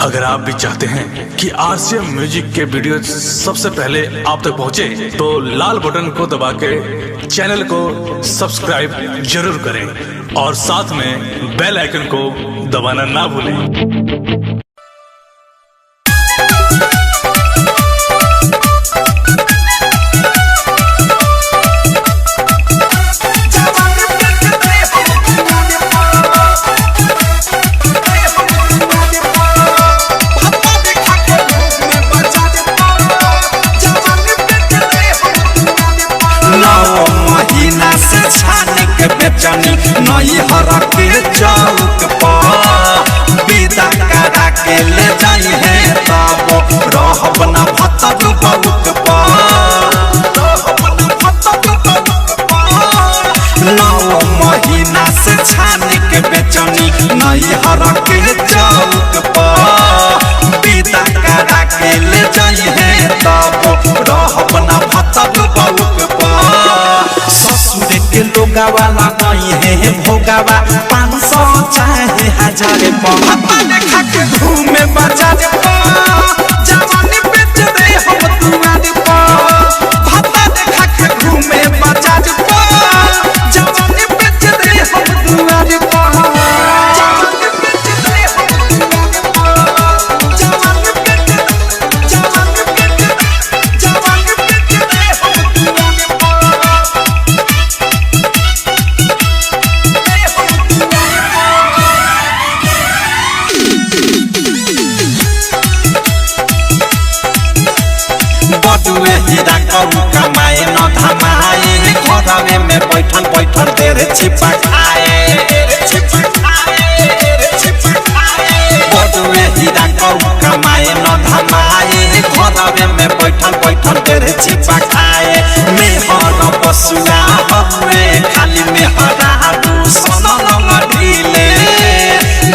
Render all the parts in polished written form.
अगर आप भी चाहते हैं कि आरसीएम म्यूजिक के वीडियो सबसे पहले आप तक पहुंचे, तो लाल बटन को दबा के चैनल को सब्सक्राइब जरूर करें और साथ में बेल आइकन को दबाना ना भूलें। महीना से छाने के बेचनी नई हर के चौक पर विदा करा के ले जाई है तब रहब न भतक बउक पर। 9 महीना से छाने के बेचनी नई हर के चौक पर विदा करा के ले जाई है तब रहब न भतक बउक पर। ससुर के लोगावा नहीं है भोगावा 500 चाहे 1000 पापा देखा के घूमे बाजार जवानी बेच दे हम दुआर पर। पापा देखा के घूमे बाजार जवानी बेच दे हम दुआर पर। जवानी बेच दे हम दुआर पर। जवानी बेच दे हम दुआर पर। बटुए हीरा कहू कमाए न धमाए घरवे में बैठल बैठल देर छिपा खाए। बटुए हीरा कहू कमाए न धमाए घरवे में बैठल बैठल देर छिपा खाए। मेहर पशुआ हुए खाली मेहरा सनम ढीले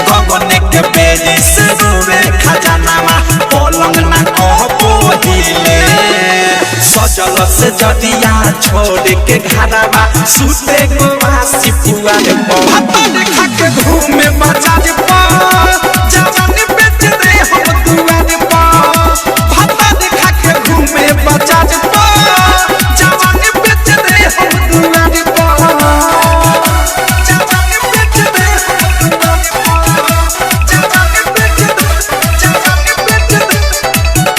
गगने के बेरी से रोवे खजानावा पलंग ना कह पोहिले। सजल से जदिया छोड़ के घरवा सुते को वासी पुआर पर देखा के घूमे बाजार पर जवानी बेच दे हम दुआर पर। भाता देखा के घूमे बाजार पर जवानी बेच दे हम दुआर पर। जवानी बेच दे हम दुआर पर। जवानी बेच दे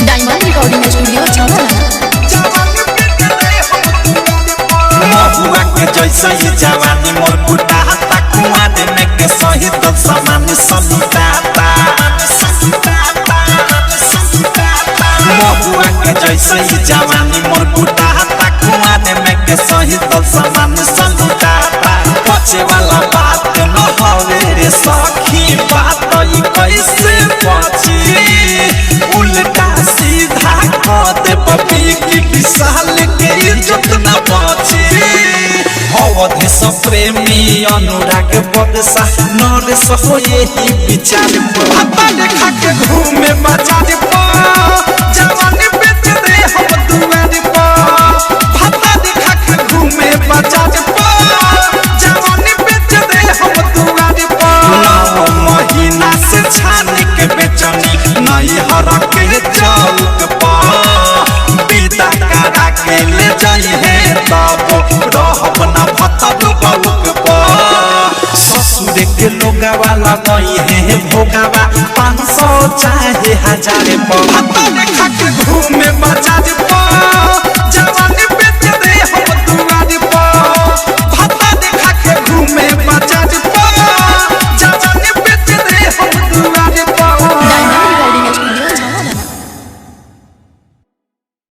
डायमंड रिकॉर्डिंग स्टूडियो छावला। महुआ के जैसे ही जवानी मोर बुढ़ा हाथा कुआं देने के सही तो समान सलुटाता। महुआ के जैसे ही जवानी मोर बुढ़ा हाथा कुआं देने के सही तो समान सलुटाता। पचे वाला बात न हवे रे सखी बात ई कैसे पची उल्टा सीधा कह दे बबी की विशाल के इज्जत न बची। अवधि सब प्रेमी अनुराग बदसा नरेश हो यही विचार पापा देखा के घूमे बाजार पर जवानी बेच दे हम दुआर पर। पापा देखा के घूमे बाजार पर जवानी बेच दे हम दुआर पर। 9 महीना से छाने के बेचनी नई हर के चौक पर विदा करा के ले जाई है तब रहब न भतक बउक पर। ससुर के लोगावा नहीं है भोगावा 500 चाहे 1000 पर। देखा के घूमे बाजार पर